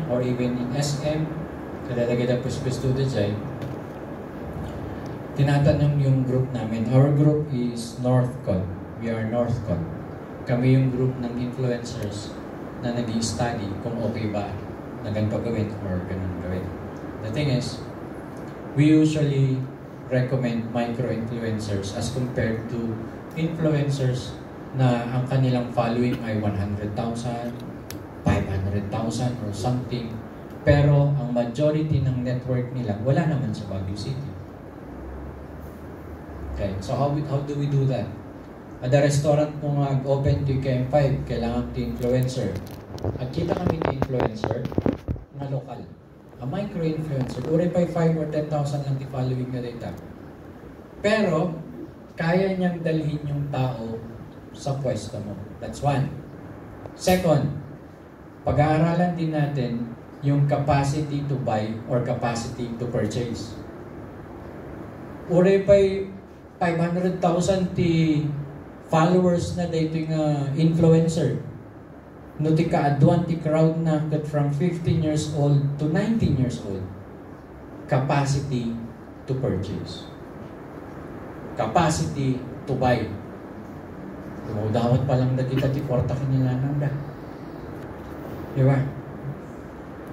or even in SM, kalalagay na students ay tinatanong yung group namin. Our group is Northcon. We are Northcon. Kami yung group ng influencers na nag-i-study kung okay ba na ganito gawin or ganun gawin. The thing is, we usually recommend micro-influencers as compared to influencers na ang kanilang following ay 100,000, 500,000 or something. Pero ang majority ng network nila wala naman sa Baguio City. Okay, so how do we do that? At the restaurant kung mag-open to KM5, kailangan to influencer. At kita kami to influencer na lokal. A micro-influencer, uri pa 5 or 10,000 lang di following na data. Pero, kaya niyang dalhin yung tao sa pwesto mo. That's one. Second, pag-aaralan din natin yung capacity to buy or capacity to purchase. Uri pa 500,000 ti followers na dito yung influencer. No ti kaaduan ti crowd na from 15 years old to 19 years old. Capacity to purchase. Capacity to buy. Dawat pa lang na kita ti porta kinilanan da. Diba?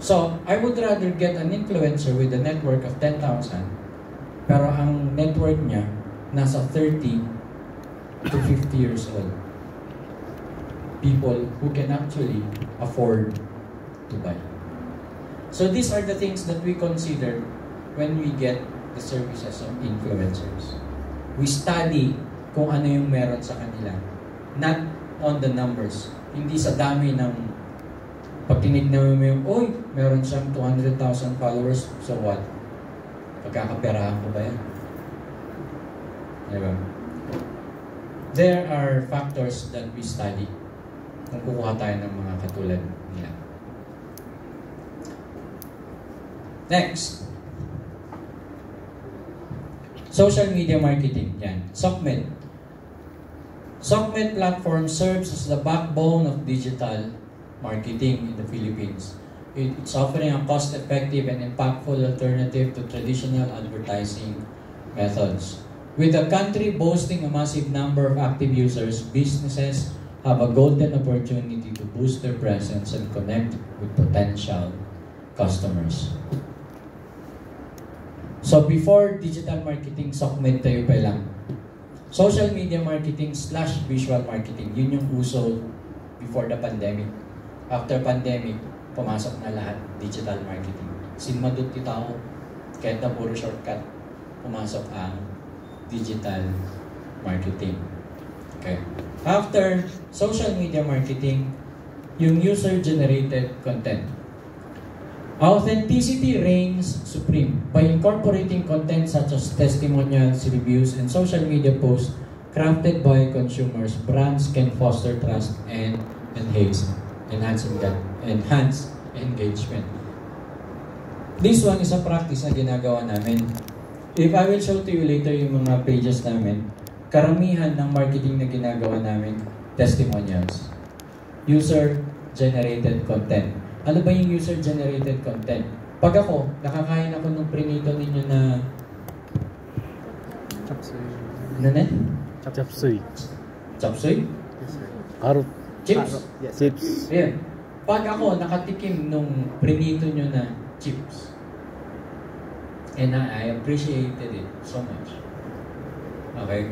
So, I would rather get an influencer with a network of 10,000 pero ang network niya nasa 30 to 50 years old. People who can actually afford to buy. So these are the things that we consider when we get the services of influencers. We study kung ano yung meron sa kanila. Not on the numbers. Hindi sa dami ng pag tinignan mo yung, oy, meron siyang 200,000 followers, so what? Pagkakaperahan ko ba yan? Diba? There are factors that we study kung kukuha tayo ng mga katulad nila. Next. Social media marketing. Yan. SOCMED. SOCMED platform serves as the backbone of digital marketing in the Philippines. It's offering a cost-effective and impactful alternative to traditional advertising methods. With the country boasting a massive number of active users, businesses have a golden opportunity to boost their presence and connect with potential customers. So before digital marketing, SOCMED tayo pa lang. Social media marketing / visual marketing, yun yung uso before the pandemic. After pandemic, pumasok na lahat digital marketing. Sinmadot ti tao, kahit na puro shortcut, pumasok ang digital marketing. Okay. After social media marketing, yung user-generated content. Authenticity reigns supreme. By incorporating content such as testimonials, reviews, and social media posts crafted by consumers, brands can foster trust and enhance engagement. This one is a practice na ginagawa namin. If I will show to you later yung mga pages namin, karamihan ng marketing na ginagawa namin, testimonials. User-generated content. Ano ba yung user-generated content? Pag ako, nakakain ako nung prinito ninyo na... Chapsuy. Ano na? Chapsuy. Chapsuy? Yes, sir. Carrot. Chips? Yes. Chips. Yeah. Pag ako, nakatikim nung prinito nyo na chips, and I appreciated it so much. Okay?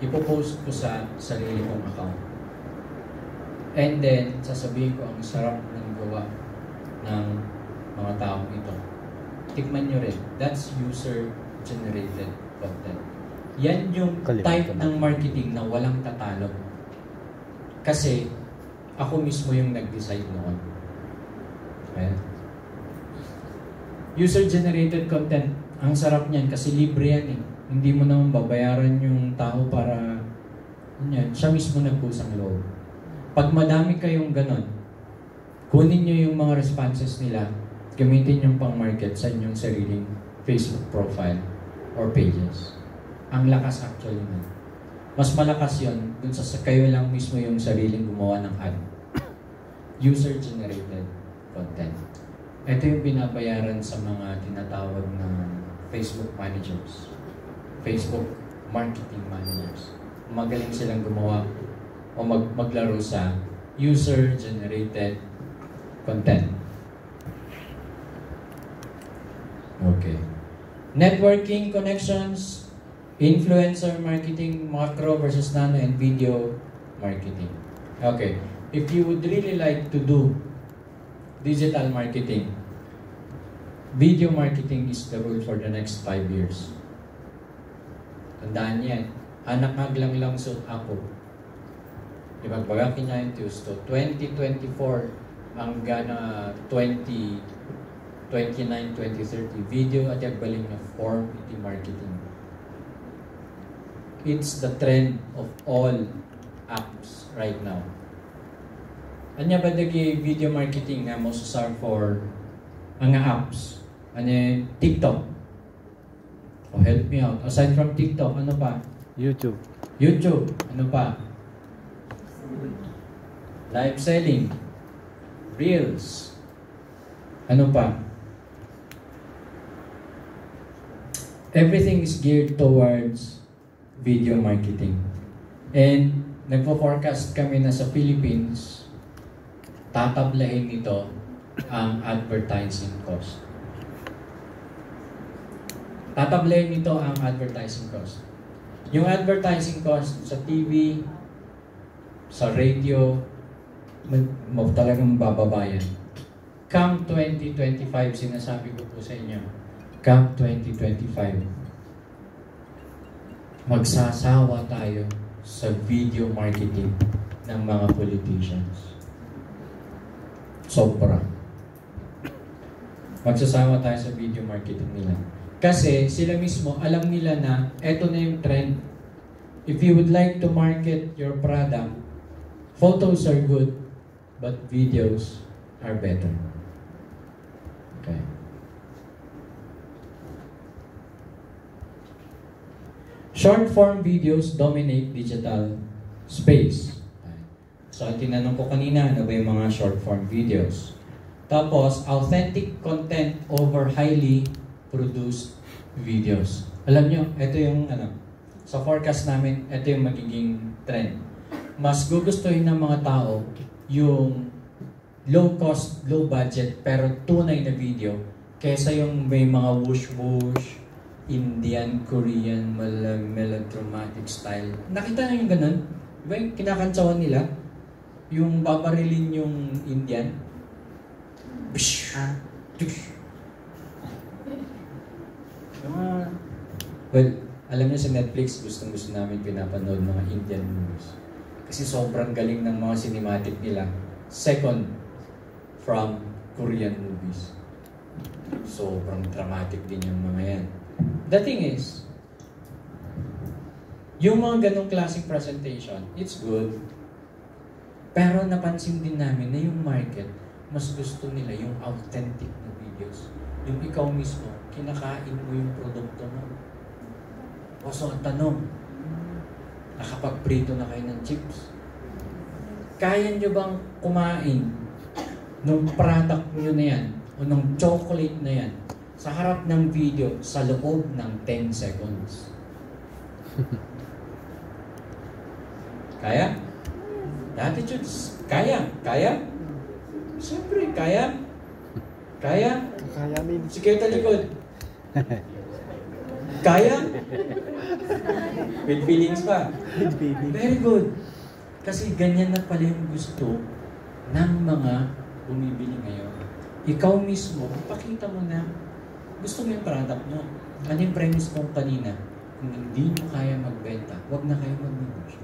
Ipopost ko sa sarili kong account. And then, sasabihin ko ang sarap ng gawa ng mga taong ito. Tikman nyo rin. That's user-generated content. Yan yung type ng marketing na walang tatalo. Kasi, ako mismo yung nag-decide noon. Okay? User-generated content, ang sarap niyan kasi libre yan eh. Hindi mo naman babayaran yung tao para yan, siya mismo nagkusang loob. Pag madami kayong ganon, kunin nyo yung mga responses nila, gamitin yung pang-market sa inyong sariling Facebook profile or pages. Ang lakas actually nun. Mas malakas yon dun sa kayo lang mismo yung sariling gumawa ng ad. User-generated content. Ito yung binabayaran sa mga tinatawag na Facebook managers, Facebook marketing managers. Magaling silang gumawa o maglaro sa user-generated content. Okay. Networking connections, influencer marketing, macro versus nano, and video marketing. Okay. If you would really like to do digital marketing, video marketing is the rule for the next 5 years. Tandaan yan. Anak lang so ako. Ibagbaga kinyayin to 2024 hanggang 2029, 2030, video at yagbaling na form iti marketing. It's the trend of all apps right now. Anya ba dagi video marketing nga mo susar for mga apps? Anya TikTok? Oh, help me out. Aside from TikTok, ano pa? YouTube. YouTube. Ano pa? Live selling. Reels. Ano pa? Everything is geared towards video marketing. And nagpo-forecast kami na sa Philippines, tatablahin nito ang advertising cost. Tatablahin nito ang advertising cost. Yung advertising cost sa TV, sa radio, talagang bababayan. Come 2025, sinasabi ko po sa inyo, come 2025, magsasawa tayo sa video marketing ng mga politicians. Sobra. Magsasawa tayo sa video marketing nila. Kasi sila mismo, alam nila na eto na yung trend. If you would like to market your product, photos are good, but videos are better. Okay. Short form videos dominate digital space. So, tinanong ko kanina, ano ba yung mga short form videos? Tapos, authentic content over highly produced videos. Alam nyo, ito yung, sa forecast namin, ito yung magiging trend. Mas gugustuhin ng mga tao yung low cost, low budget, pero tunay na video, kesa yung may mga whoosh-whoosh, Indian, Korean, melodramatic style. Nakita na yung ganun? Diba yung kinakantsawan nila? Yung babarilin yung Indian. Well, alam niyo sa Netflix, gustong-gusto namin pinapanood mga Indian movies. Kasi sobrang galing ng mga cinematic nila. Second, from Korean movies. Sobrang dramatic din yung mga yan. The thing is, yung mga ganong classic presentation, it's good. Pero napansin din namin na yung market, mas gusto nila yung authentic na videos. Yung ikaw mismo, kinakain mo yung produkto mo. O so, ang tanong, nakapagprito na kayo ng chips? Kaya nyo bang kumain nung product nyo na yan o nung chocolate na yan sa harap ng video sa loob ng 10 seconds? Kaya? The attitudes, kaya? Siyempre, kaya? Kakayanin. Sige, talikod. Kaya? With feelings pa. Very good. Kasi ganyan na pala yung gusto ng mga bumibili ngayon. Ikaw mismo, ipakita mo na gusto mo yung product mo. Ano yung premise mo kanina? Kung hindi nyo kaya magbenta, huwag na kayo mag-negosyo.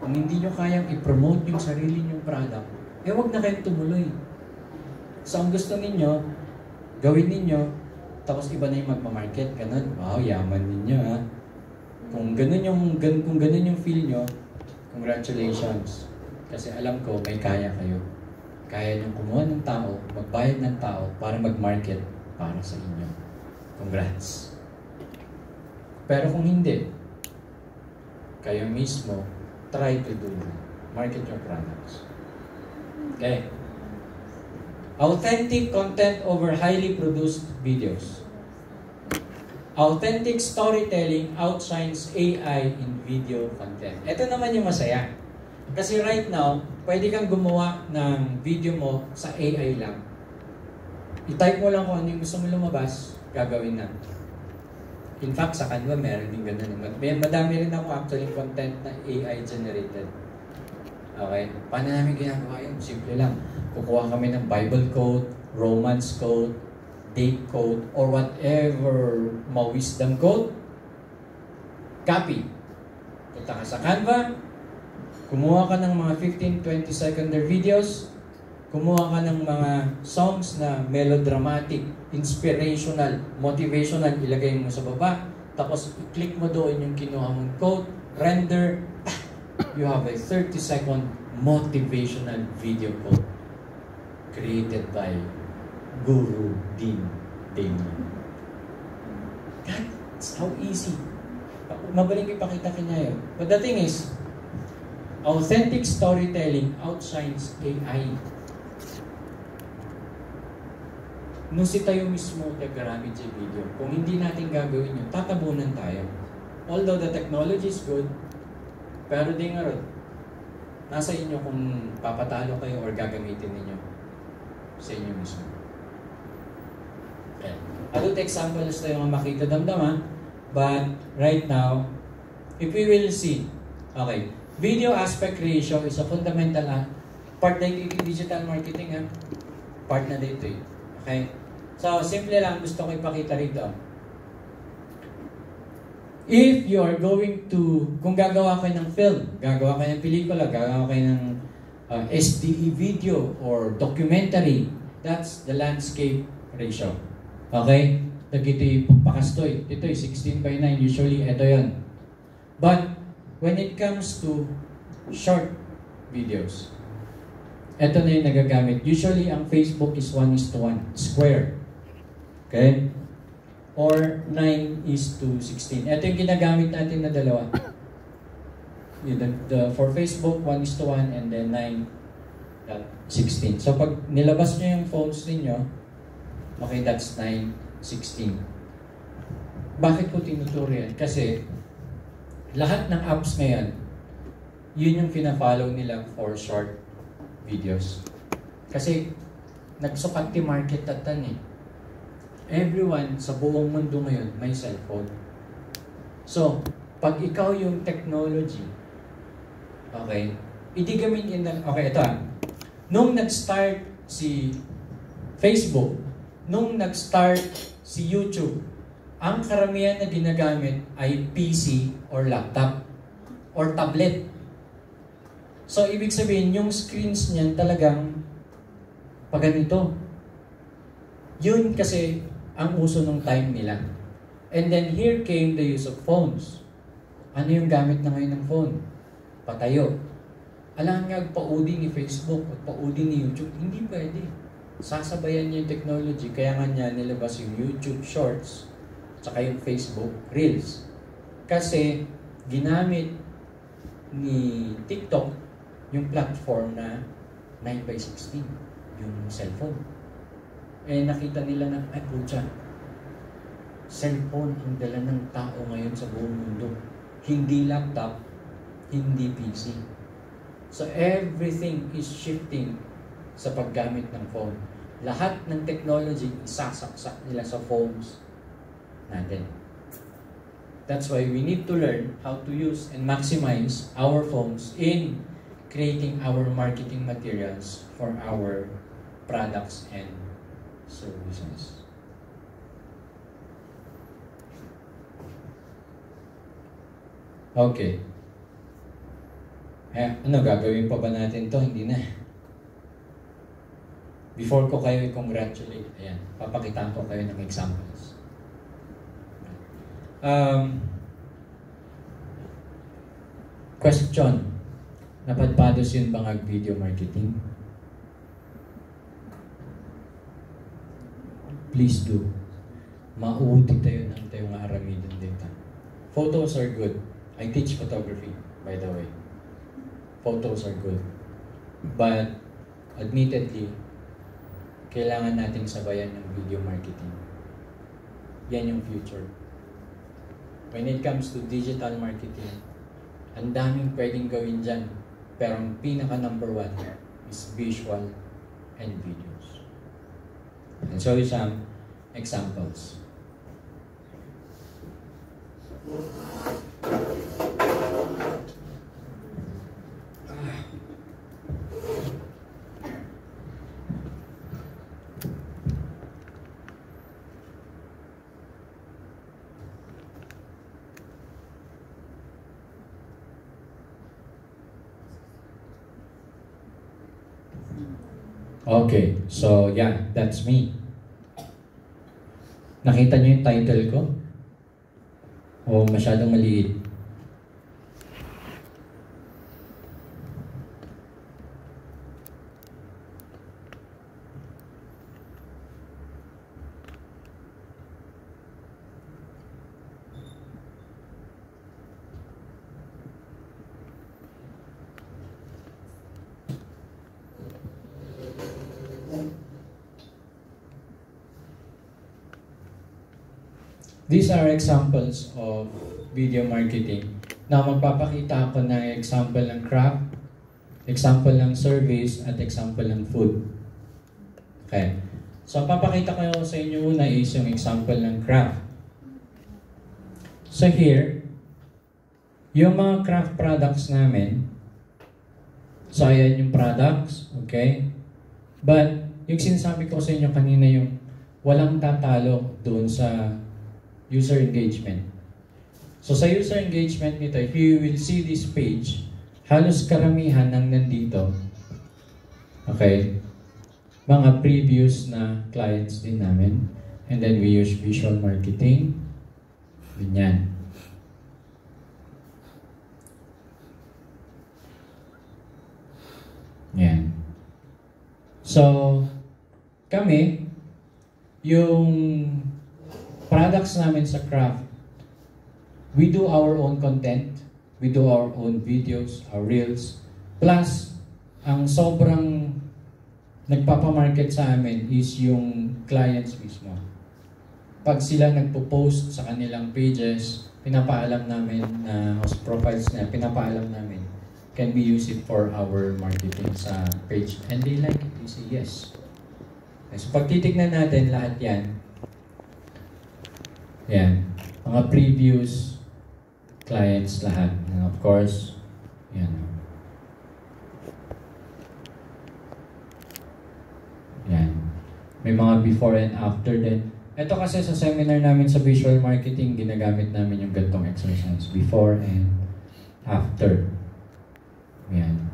Kung hindi nyo kayang i-promote yung sarili nyong product, huwag na kayong tumuloy. So, ang gusto ninyo, gawin ninyo, tapos iba na yung magmamarket, ganun. Wow, yaman ninyo, ha? Kung ganun yung feel nyo, congratulations. Kasi alam ko, may kaya kayo. Kaya nyo kumuha ng tao, magbayad ng tao para mag-market para sa inyo. Congrats. Pero kung hindi, kayo mismo, try to do market your products. Okay. Authentic content over highly produced videos. Authentic storytelling outshines AI in video content. Ito naman yung masaya. Kasi right now, pwede kang gumawa ng video mo sa AI lang. I-type mo lang kung ano yung gusto mo lumabas, gagawin na. In fact, sa Canva, meron din ganun. Madami rin ako actually content na AI generated. Okay? Paano namin ginagawa yun? Simple lang. Kukuha kami ng Bible quote, Romance quote, date quote, or whatever ma-wisdom quote. Copy. Punta ka sa Canva, kumuha ka ng mga 15-20 seconder videos, kumuha ka ng mga songs na melodramatic, inspirational, motivational, ilagay mo sa baba, tapos i-click mo doon yung kinuha mong quote, render, you have a 30-second motivational video quote created by Guru Dean Damien. That's how easy. Mabaling ipakita kanya yun. But the thing is, authentic storytelling outshines AI. Nung si tayo mismo nag-garamit sa video, kung hindi natin gagawin yun, tatabunan tayo. Although the technology is good, pero di nga rin, nasa inyo kung papatalo kayo or gagamitin ninyo sa inyo mismo. Okay. Adult examples tayo mga makita damdama, but right now, if we will see, okay, video aspect ratio is a fundamental part na yung digital marketing, part na dito eh. Okay? So, simple lang, gusto ko ipakita rito. If you are going to, kung gagawa kayo ng film, gagawa kayo ng pelikula, gagawa kayo ng SDE video or documentary, that's the landscape ratio. Okay? Ito yung pagpakastoy. Ito yung 16:9. Usually, ito yun. But, when it comes to short videos, ito na yung nagagamit. Usually, ang Facebook is 1:1. Square. Okay? Or 9:16. Ito yung ginagamit natin na dalawa. For Facebook, 1:1 and then 9:16. So, pag nilabas nyo yung phones ninyo, okay, that's 9:16. Bakit ko tinuturo yan? Kasi, lahat ng apps ngayon, yun yung pina-follow nila for short videos. Kasi, nagsukat yung market atan eh. Everyone sa buong mundo ngayon may cellphone. So, pag ikaw yung technology, okay, hindi gamitin na, okay, ito nung nag-start si Facebook, nung nag-start si YouTube, ang karamihan na ginagamit ay PC or laptop or tablet. So, ibig sabihin, yung screens niyan talagang paganito. Yun kasi ang uso ng time nila. And then here came the use of phones. Ano yung gamit na ngayon ng phone? Patayo. Alam nga, paudi ni Facebook at paudi ni YouTube, hindi pwede. Sasabayan niya yung technology, kaya nga niya nilabas yung YouTube Shorts tsaka yung Facebook Reels. Kasi ginamit ni TikTok yung platform na 9:16, yung cellphone. Eh nakita nila na, ay putya, cellphone ang dala ng tao ngayon sa buong mundo. Hindi laptop, hindi PC. So everything is shifting sa paggamit ng phone. Lahat ng technology isasaksak nila sa phones natin. That's why we need to learn how to use and maximize our phones in creating our marketing materials for our products and services. Okay. Ano, gagawin pa ba natin to? Hindi na. Before ko kayo i-congratulate, ayan, papakitaan ko kayo ng examples. Question. Napadpados yun bang video marketing? Please do. Mauti tayo ng tayo nga aramidin data. Photos are good. I teach photography, by the way. Photos are good. But, admittedly, kailangan nating sabayan ng video marketing. Yan yung future. When it comes to digital marketing, ang daming pwedeng gawin dyan. Pero ang pinaka number one is visual and videos. And show you some examples. Okay, so yeah, that's me. Nakita niyo yung title ko? O masyadong maliit? These are examples of video marketing. Now, magpapakita ako ng example ng craft, example ng service, at example ng food. Okay. So, papakita ko sa inyo una is yung example ng craft. So here, yung mga craft products namin, so ayan yung products, okay? But, yung sinasabi ko sa inyo kanina yung walang tatalo doon sa user engagement. So sa user engagement nito, if you will see this page, halos karamihan ng nandito, okay, mga previous na clients din namin. And then we use visual marketing. Ganyan. Yan. So, kami, yung products namin sa craft, we do our own content, we do our own videos, our reels, plus, ang sobrang nagpapamarket sa amin is yung clients mismo. Pag sila nagpo-post sa kanilang pages, pinapaalam namin na profiles na pinapaalam namin, can we use it for our marketing sa page? And they like it, they say yes. Okay, so pag titignan natin lahat yan, yan, mga previous clients lahat. And of course, yan. Yan. May mga before and after din. Ito kasi sa seminar namin sa visual marketing, ginagamit namin yung gantong exercise. Before and after. Yan.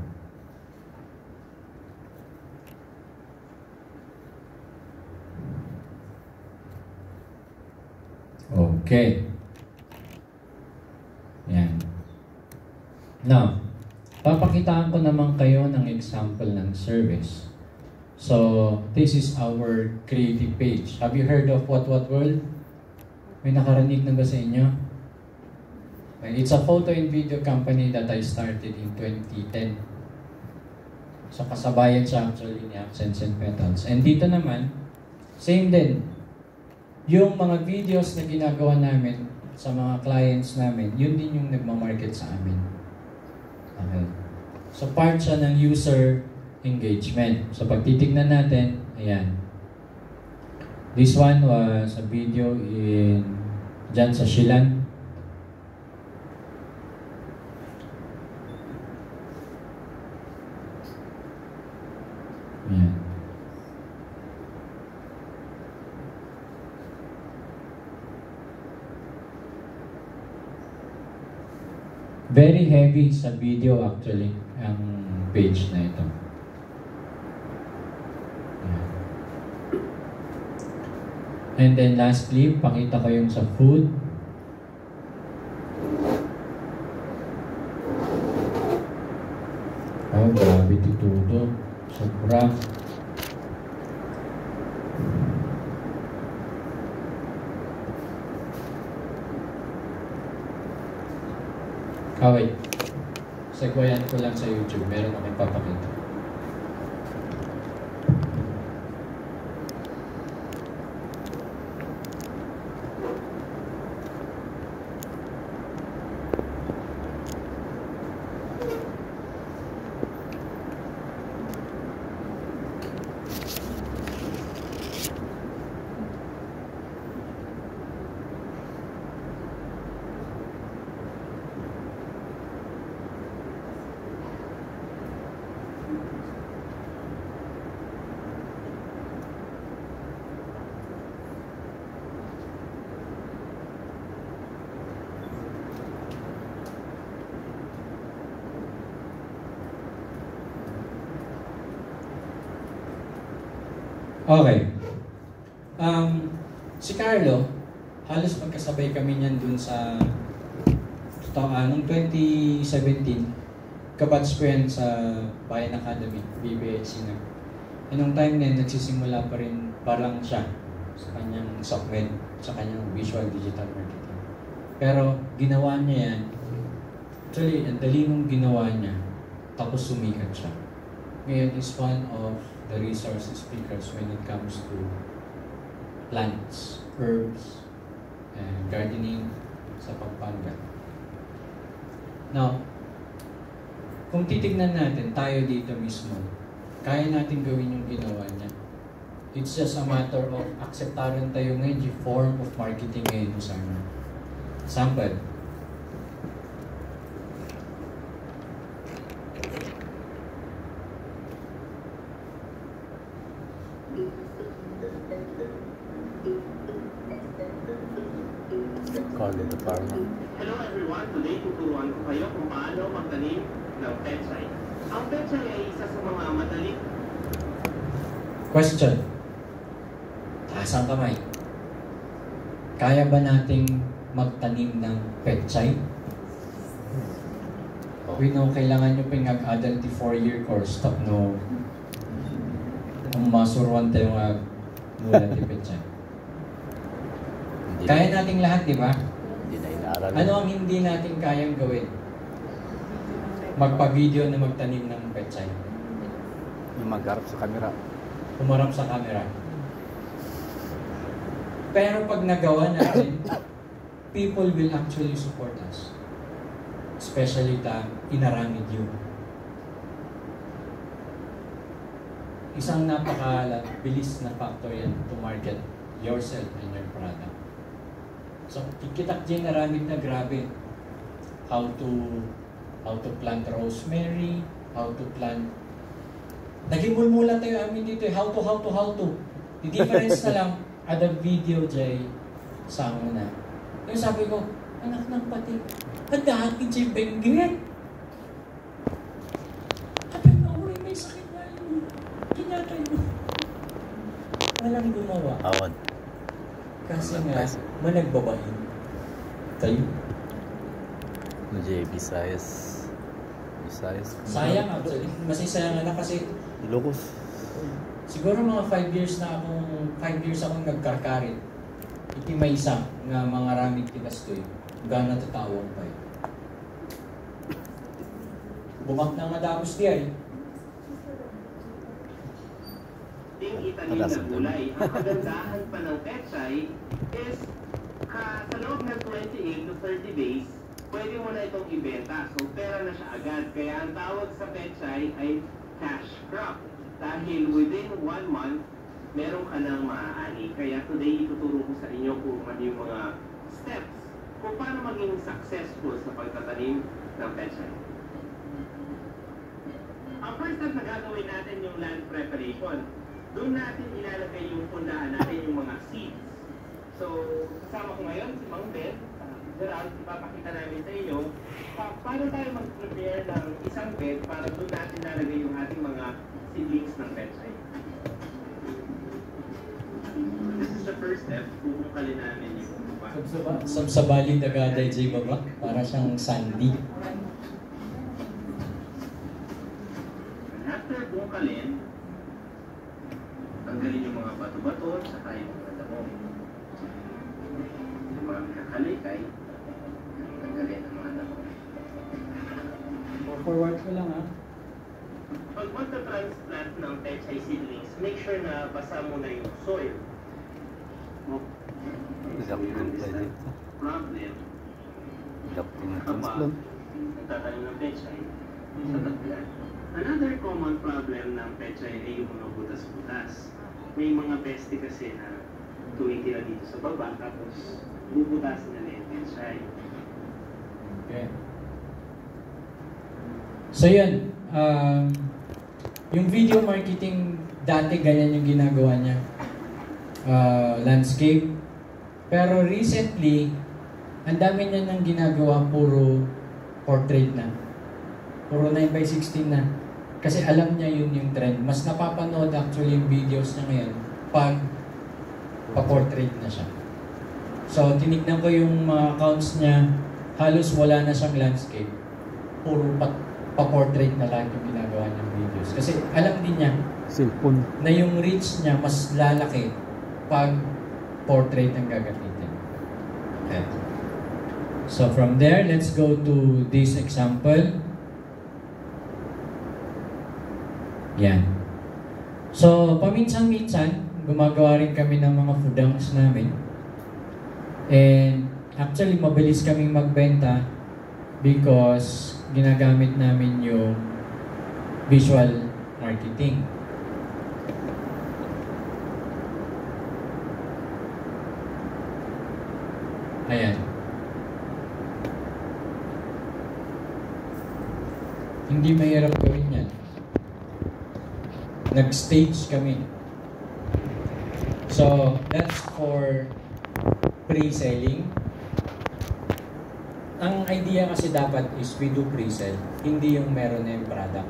Okay. Yan. Now, papakitaan ko naman kayo ng example ng service. So, this is our creative page. Have you heard of What World? May nakarinig na ba sa inyo? It's a photo and video company that I started in 2010. So, kasabayan siya actually ni Accents and Petals. And dito naman, same din. Yung mga videos na ginagawa namin sa mga clients namin, yun din yung nagmamarket sa amin. Okay. So, part siya ng user engagement. So, pag titignan natin, ayan. This one was a video dyan sa Shilan. Ayan. Very heavy sa video actually, ang page na ito. Ayan. And then lastly, pakita ko yung sa food. Oh, grabe tituto. Sobra. Wait. Segwayan ko lang sa YouTube. Meron akong papakita. Okay. Si Carlo, halos magkasabay kami niyan dun sa noong 2017, kabatch ko yan sa Bayan Academy, BBHC na. Nung time na yun, nagsisimula pa rin parang siya sa kanyang SOCMED, sa kanyang visual digital marketing. Pero ginawa niya yan, actually, ang dali nung ginawa niya, tapos sumikat siya. Ngayon is one of the resource speakers when it comes to plants, herbs, and gardening sa Pampanga. Now, kung titignan natin, tayo dito mismo, kaya natin gawin yung ginawa niya. It's just a matter of acceptaran tayo ngayon yung form of marketing ngayon sana. Sample. Call it the farmer. Hello everyone, today tuturuan ko kayo kung paano magtanim ng pechay. Ang pechay ay isa sa mga madaling... Question. Taas ang kamay. Kaya ba nating magtanim ng pechay? We know, kailangan nyo pinag-adult 4-year course, stop no. Ang masuruan tayo nga mula ni pechay. Kaya nating lahat, di ba? Hindi na inaaral. Ano ang hindi natin kayang gawin? Magpa-video na magtanim ng pechay. Yung magharap sa camera. Humarap sa camera. Pero pag nagawa natin, people will actually support us. Especially inaramid you. Isang napakabilis na factor yan to market yourself and your product. So, kikitak dyan naramid na grabe. How to plant rosemary, how to plant... Naging mulmula tayo amin dito eh. How to. The difference na lang, ada video dyan sa na. Yung sabi ko, anak ng pati, ang dati dyan benggit. Sabi na, uray, may sakit na yun. Kinatay mo. Walang gumawa. Awan. Kasi nga, managbabahin. Tayo. Visayas. Sayang actually. Masisayang na kasi Ilocos. siguro mga 5 years akong nagkarkarit. Iti may isa nga mga ramig tikastoy. Gana tatawang pa yun. Bumak na nga damos di ay. Ting itanim na gulay. Ang kagandahan pa ng pechay is sa loob ng 28 to 30 days, pwede mo na itong ibenta. So, pera na siya agad. Kaya ang tawag sa pechay ay cash crop. Dahil within 1 month, meron ka nang maaani. Kaya today, ituturo ko sa inyo kung ano yung mga steps kung paano maging successful sa pagtatanim ng pechay. Ang first step na gagawin natin yung land preparation. Doon natin ilalagay yung pundaan natin, yung mga seeds. So, kasama ko ngayon si Mang Ben. Gerald, ipapakita namin sa inyo paano tayo mag-prepare ng isang bed para doon natin lalagay yung ating mga seedlings ng pechay. This is the first step. Bubungkalin namin yung lupa. Sabsabali nagaday jay baba. Para siyang sandy. After bungkalin, tanggalin yung mga bato-bato at saka yung mga damo. Yung mga kakalikay, tanggalin ang mga damo. Forward ko lang ha. Pag magta-transplant ng pechay seedlings, make sure na basa muna yung soil. Problem kapag nagtatanim ng pechay sa taglan. Another common problem ng pechay ay yung mga butas-butas. May mga peste kasi na tumitira dito sa baba tapos bubutasin na yung pechay. Okay. So yun, yung video marketing dati ganyan yung ginagawa niya. Landscape. Pero recently, ang dami niya nang ginagawa puro portrait na. Puro 9x16 na. Kasi alam niya yun yung trend. Mas napapanood actually yung videos niya ngayon pag pa-portrait na siya. So, tinignan ko yung mga accounts niya, halos wala na siyang landscape. Puro pa-portrait na lang yung ginagawa niyang videos. Kasi alam din niya Cellphone. na yung reach niya mas lalaki pag portrait ang gagamitin. Okay. So, from there, let's go to this example. Yan. So, paminsan-minsan, gumagawa rin kami ng mga foodangs namin. And actually, mabilis kaming magbenta because ginagamit namin yung visual marketing. Ayan. Hindi mahirap gawin yan. Nag-stage kami. So, that's for pre-selling. Ang idea kasi dapat is we do pre-sell, hindi yung meron na yung product.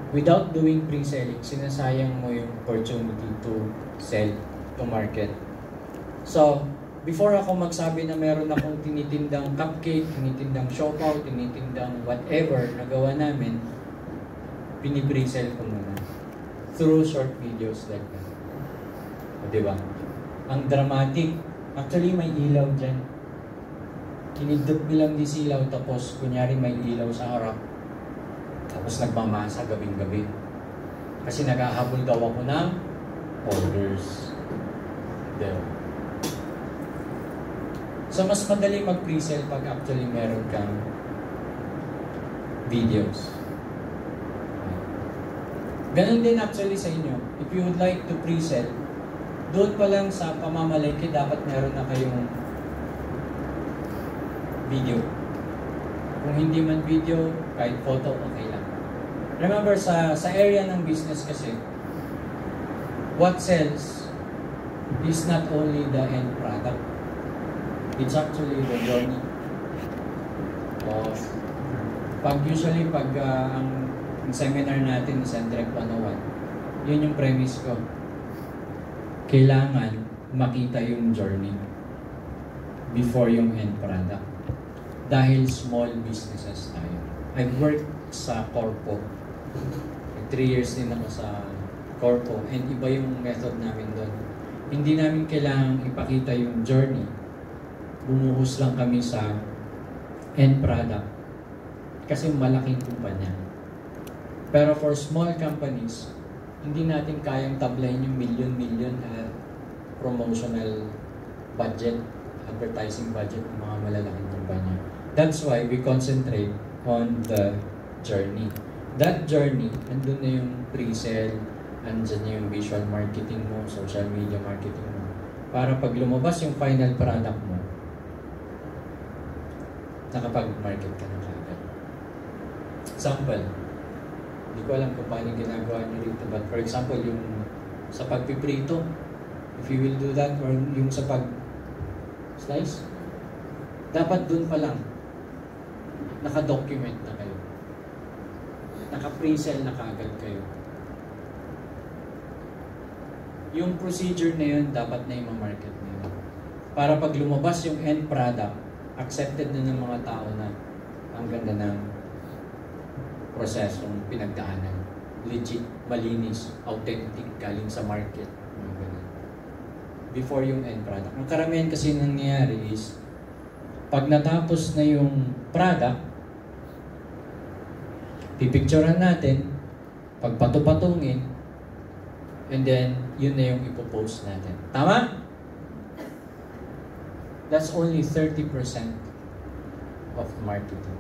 Without doing pre-selling, sinasayang mo yung opportunity to sell, to market. So, before ako magsabi na meron akong tinitindang cupcake, tinitindang siopaw, tinitindang whatever na gawa namin, pinipre-sell ko muna. Through short videos like that. O, diba? Ang dramatic. Actually, may ilaw dyan. Kinidot bilang di silaw, tapos kunyari may ilaw sa harap. Tapos nagmamasa gabing-gabi. Kasi naghahabol daw ako ng orders. There. So, mas madali mag-pre-sell pag actually meron kang videos. Ganun din actually sa inyo. If you would like to pre-sell, doon pa lang sa pamamalengke, dapat meron na kayong video. Kung hindi man video, kahit photo, okay lang. Remember, sa area ng business kasi, what sells is not only the end product. It's actually the journey. Usually, pag ang seminar natin sa Direct 101, yun yung premise ko. Kailangan makita yung journey before yung end product. Dahil small businesses tayo. I've worked sa Corpo. 3 years din ako sa Corpo. And iba yung method namin doon. Hindi namin kailangang ipakita yung journey. Bumuhos lang kami sa end product. Kasi malaking kumpanya. Pero for small companies, hindi natin kayang tablayin yung million-million at promotional budget, advertising budget ng mga malalaking kumpanya. That's why we concentrate on the journey. That journey, andun na yung pre-sale, andun na yung visual marketing mo, social media marketing mo. Para pag lumabas yung final product mo, nakapag-market ka na kagad. Example, hindi ko alam kung paano ginagawa nyo rito. But for example, yung sa pagpiprito, if you will do that, or yung sa pag-slice, dapat dun pa lang, naka-document na kayo. Naka-pre-sell na kaagad kayo. Yung procedure na yun, dapat na yung market na yun. Para pag lumabas yung end product, accepted na ng mga tao na ang ganda ng prosesong pinagdaanan. Legit, malinis, authentic, galing sa market. Before yung end product. Ang karamihan kasi nangyayari is, pag natapos na yung product, pipicturean natin, pagpatupatungin, and then, yun na yung ipopost natin. Tama? That's only 30% of marketing.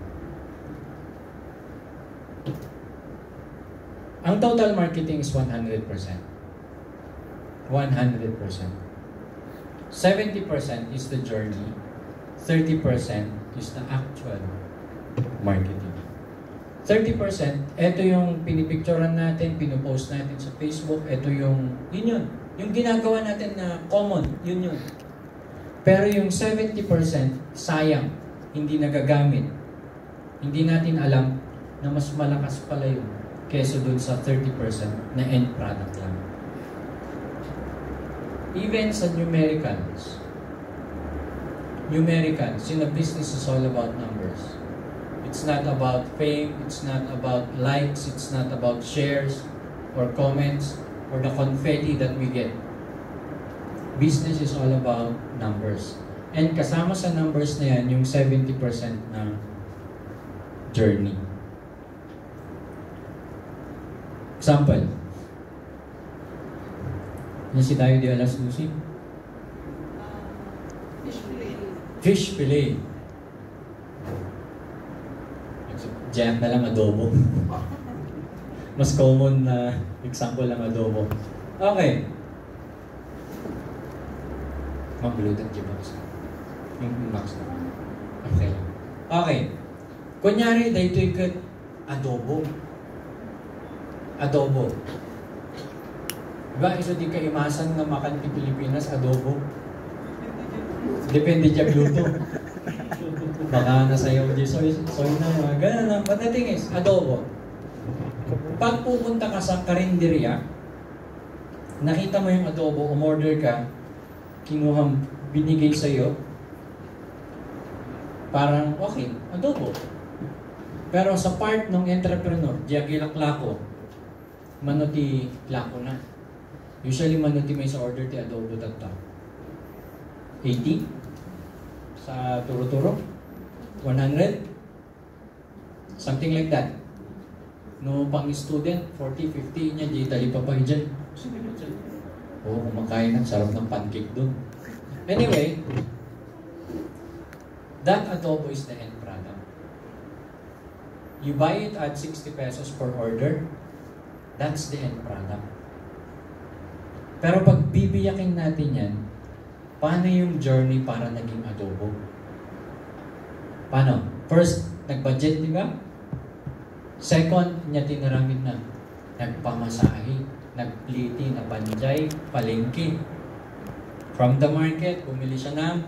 Ang total marketing is 100%. 100%. 70% is the journey. 30% is the actual marketing. 30%, ito yung pinipicturean natin, pinupost natin sa Facebook, ito yung, yun. Yung ginagawa natin na common, yun. Pero yung 70%, sayang, hindi nagagamit. Hindi natin alam na mas malakas pala yun kesa dun sa 30% na end product lang. Even sa numericals, in a business is all about numbers. It's not about fame, it's not about likes, it's not about shares or comments or the confetti that we get. Business is all about numbers. And kasama sa numbers na yan, yung 70% na journey. Example. Yan si Tayo de Alas Lucy. Fish fillet. Diyan na lang adobo. Mas common na example lang adobo. Okay. Mag-bloated dyan ako sa yung max na. Okay. Okay. Kunyari, dahito ikot adobo. Adobo. Diba, isa di ka imasan na makan di Pilipinas, adobo. Depende dyan luto. Baka nasayaw di soy na, mga ganun lang. But the thing is, adobo. Pag pupunta ka sa karinderya, nakita mo yung adobo, umorder ka, kinuha, binigay sa'yo, parang okay, adobo. Pero sa part ng entrepreneur, diagilak lako, manuti lako na. Usually manuti may sa order ti adobo tata. 80 sa turo-turo, 100, something like that. No pang student, 40, 50 niya, di tali pa pa dyan. Oo, kumakain ng sarap ng pancake doon. Anyway, that adobo is the end product. You buy it at 60 pesos per order, that's the end product. Pero pag bibiyakin natin yan, paano yung journey para naging adobo? Paano? First, nag-budget, di ba? Second, niya tinaramid na. Nagpamasahe, nagpliti, napanjay, palengke. From the market, bumili siya ng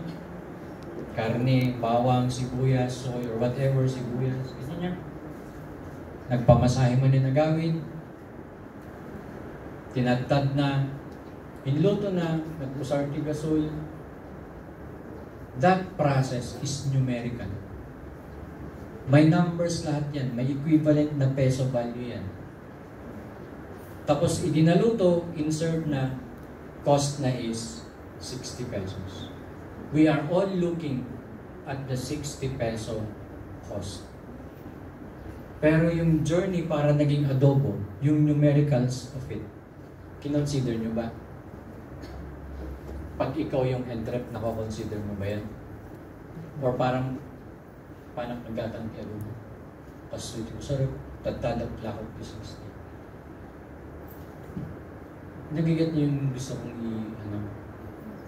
karne, bawang, sibuyas, soy, or whatever, sibuyas. Kasi niya. Nagpamasahe mo na nagawin. Tinatad na. Inluto na. Nag-usarti gasol. That process is numerical. May numbers lahat yan. May equivalent na peso value yan. Tapos idinaluto, insert na, cost na is 60 pesos. We are all looking at the 60 peso cost. Pero yung journey para naging adobo, yung numericals of it, kinonsider nyo ba? Pag ikaw yung entrep, nakakonsider mo ba yan? Or parang naggatang adobo? Tapos ito, sorry, tatadap lakot ko 60. Nagigat niyo yung gusto kong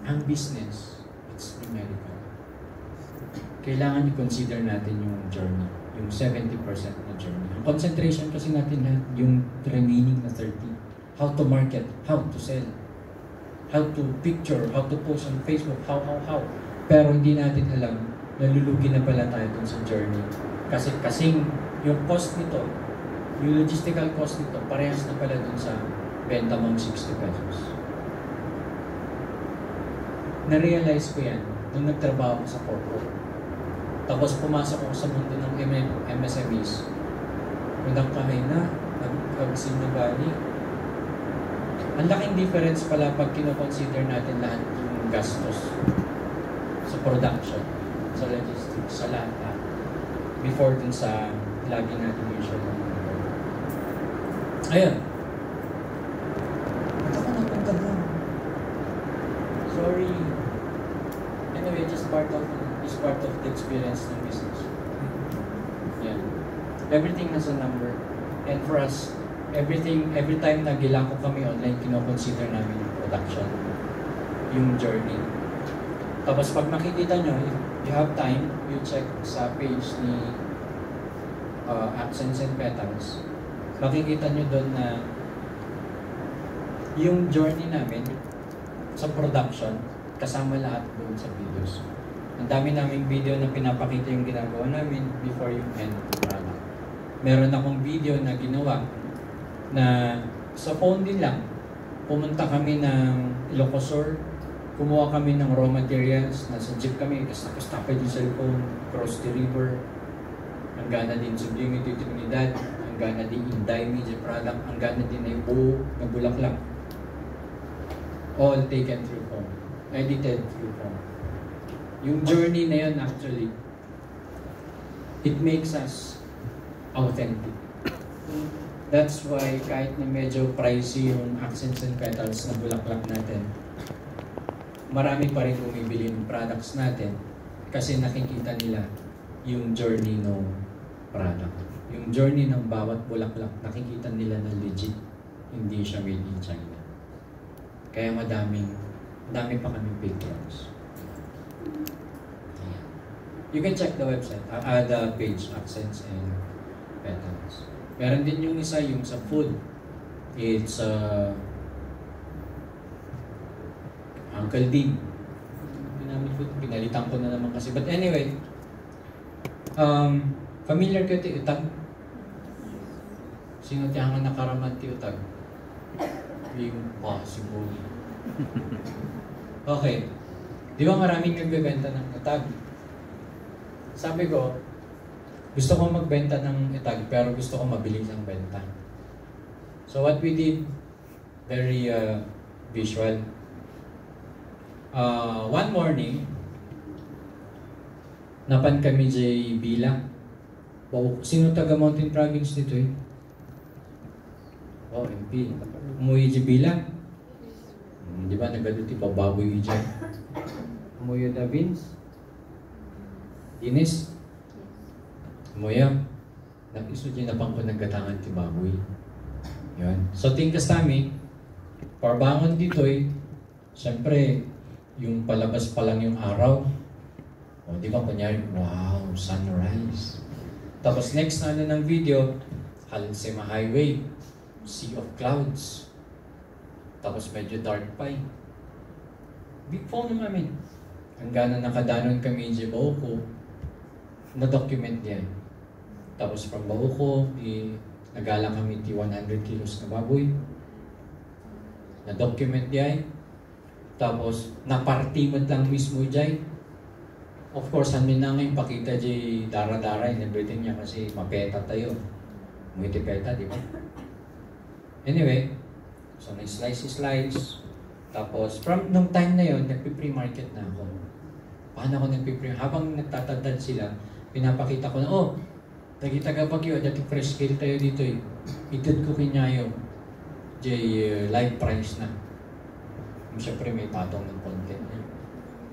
ang business, it's numerical. Kailangan i-consider natin yung journey, yung 70% na journey. Ang concentration kasi natin na yung remaining na 30. How to market, how to sell, how to picture, how to post on Facebook, how. Pero hindi natin alam, nalulugi na pala tayo dun sa journey. Kasing yung cost nito, yung logistical cost nito, parehas na pala dun sa benta mong 60 pesos. Na-realize ko yan nung nagtrabaho ko sa corporate. Tapos pumasok ako sa mundo ng MSMEs. Nagkakahay na, nag-agsin na bali. Ang laking difference pala pag kino-consider natin lahat yung gastos sa production, sa logistics, sa lahat. Before dun sa lagi natin usual. Ayun. Sorry. Anyway, just part of the experience ng business. Yeah. Everything has a number. And for us, every time na gilako kami online, kino-consider namin yung production, yung journey. Tapos pag makikita nyo, if you have time, you check sa page ni Accents and Petals. Makikita nyo doon na yung journey namin sa production, kasama lahat doon sa videos. Ang dami naming video na pinapakita yung ginagawa namin before yung end product. Meron akong video na ginawa na sa phone din lang. Pumunta kami ng Ilocosur, Kumuha kami ng raw materials, nasa jeep kami, tapos tapay yung cellphone, cross the river. Ang gana din sublimity Trinidad, ang gana din Inday Media Product, ang gana din ay buo na bulaklak. All taken through phone, edited through phone. Yung journey na yun actually, it makes us authentic. That's why kahit na medyo pricey yung accents and petals na bulaklak natin, marami pa rin bumibili ng products natin kasi nakikita nila yung journey ng product. Yung journey ng bawat bulaklak, nakikita nila na legit, hindi siya made in China. Kaya madami pa kaming patrons. You can check the website, the page, Accents and Petals. Meron din yung isa, yung sa food. It's Uncle Dean. Pinalitan ko na naman kasi. But anyway, familiar kayo ti Utag? Sino tiyangan nakaraman ti Utag? Impossible. Okay. Di ba maraming nagbebenta ng Utag? Sabi ko, gusto ko magbenta ng Utag pero gusto ko mabilis ang benta. So what we did, very visual. One morning, napan kami jay bilang. Sino taga Mountain Province dito eh? Oh, MP. Umuwi jay bilang. Di ba nagaduti pa baboy dyan? Umuwi na Vince? Ines? Umuwi. Nakiso dyan na pang ko nagkatangan ti baboy. Yun. So tingkas kami, parbangon dito eh, siyempre, yung palabas pa lang yung araw. O, di ba, kunyari, wow, sunrise. Tapos next na ng video, Halsema Highway, sea of clouds. Tapos medyo dark pa eh. Big phone naman. Hanggang na nakadanon kami sa Bauco, na-document yan. Tapos from Bauco, nagala kami 100 kilos na baboy. Na-document yan. Tapos, napartimod lang mismo dyan. Of course, hindi na ngayon pakita dyan dara-dara and everything niya kasi mapeta tayo. Muitipeta, di ba? Anyway, so na-slice. Tapos, from nung time na yon nagpi-pre-market na ako. Paano ako nagpi-pre? Habang nagtatadad sila, pinapakita ko na, oh, taga Baguio, dati fresh scale tayo dito eh. Itod ko kinyayo. Live price na. Siyempre may patong ng content niya.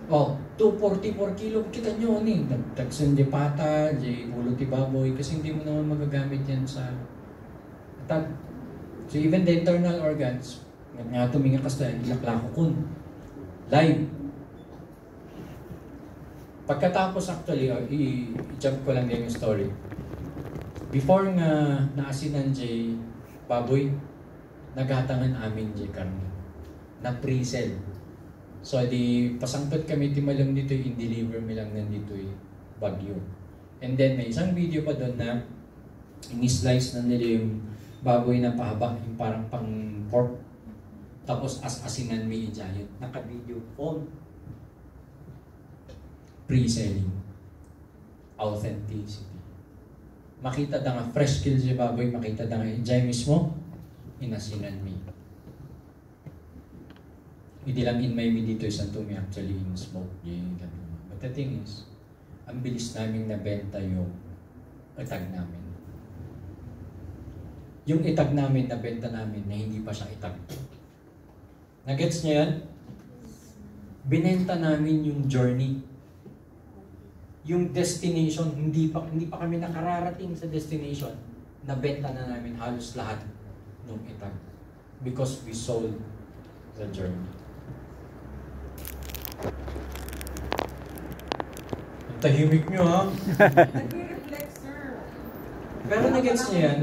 Oh, 244 kilo, kita nyo ni. Nagtagsan di pata, di ulo ti baboy, kasi hindi mo naman magagamit yan sa atag. So even the internal organs, nga tuminga kas tayo, ilaklako kun. Live. Pagkatapos actually, i-jump ko lang din yung story. Before nga naasinan di baboy, naghatangan amin di karne. Na pre-sell. So, di pasangtot kami timalong dito, in-deliver mi lang nandito Baguio. And then, may isang video pa doon na in-slice na nila yung baboy na pahaba, yung parang pang pork. Tapos, as-asinan mi i-giant. Naka-video phone. Pre-selling. Authenticity. Makita da nga fresh kill si baboy, makita da nga i-giant mismo, inasinan mi. Hindi lang in Miami dito sa Tumi actually in smoke. But the thing is, ang bilis namin nabenta yung itag namin. Yung itag namin, nabenta namin na hindi pa siya itag. Nagets niyo yan? Binenta namin yung journey. Yung destination, hindi pa kami nakararating sa destination. Nabenta na namin halos lahat ng itag. Because we sold the journey. Ang tahimik nyo ha? Nag-reflect, sir. Pero nag-gets niyo yan?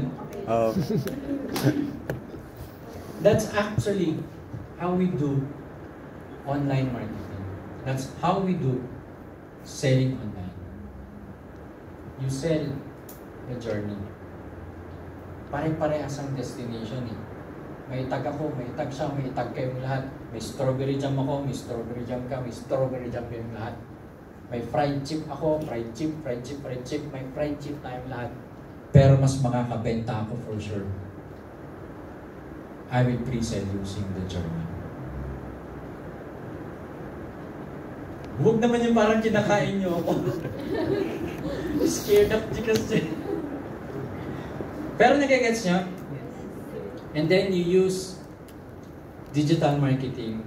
That's actually how we do online marketing. That's how we do selling online. You sell the journey. Pare-parehas ang destination eh. May tag ako, may tag siya, may tag kayong lahat. May strawberry jam ako, may strawberry jam ka, may strawberry jam kayong lahat. May fried chip ako, fried chip, may fried chip tayong lahat. Pero mas makakabenta ako for sure. I will pre-sell using the journey. Huwag naman yung parang kinakain nyo ako. Scared of kasi. Pero nagigets nyo? And then you use digital marketing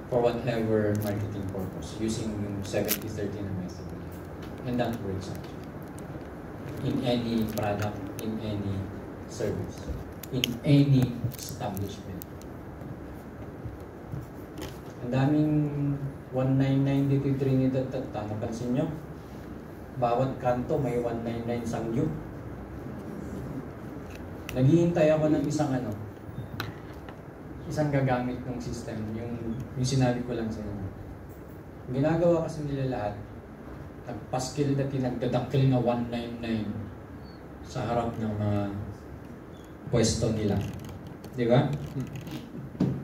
for whatever marketing purpose using yung 70-30 na method. And that works actually. In any product, in any service, in any establishment. Ang daming 199 dito yung Trinidad at napansin nyo? Bawat kanto may 199 sangyo. Naghihintay ako ng isang gagamit ng system, yung sinabi ko lang sa inyo. Ang ginagawa kasi nila lahat, nagpaskil na tinagdadakil na 199 sa harap ng mga pwesto nila. Di ba?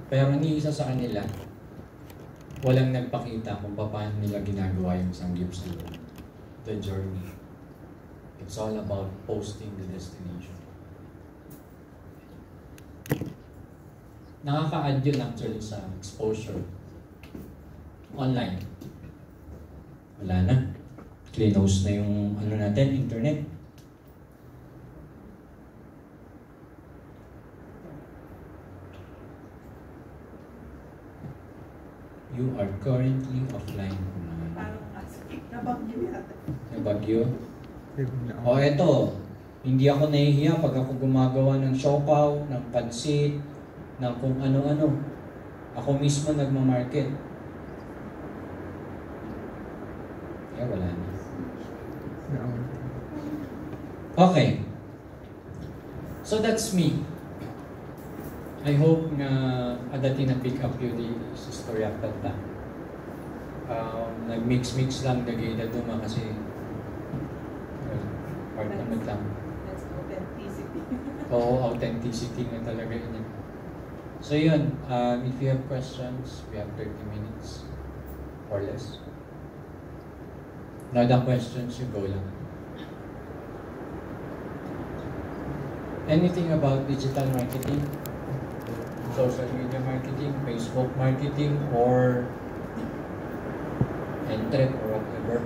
Pero ni isa sa kanila, walang nagpakita kung paano nila ginagawa yung isang gifts nila. The journey. It's all about posting the destination. Nakaka-add yun actually sa exposure. Online. Wala na. Close na yung internet. You are currently offline. Parang nabagyo yata. Nabagyo? O eto, hindi ako nahihiya pag ako gumagawa ng siopaw, ng pansit, ng kung ano-ano. Ako mismo nagmamarket. Kaya wala na. Okay. So that's me. I hope nga adati na pick up yun sa story after that. Nag-mix lang dagay na duma kasi part naman lang. That's authenticity. Oo, authenticity na talaga yun. So yun, if you have questions, we have 30 minutes or less. No other questions, you go lang. Anything about digital marketing? Social media marketing, Facebook marketing, or Entrep or whatever.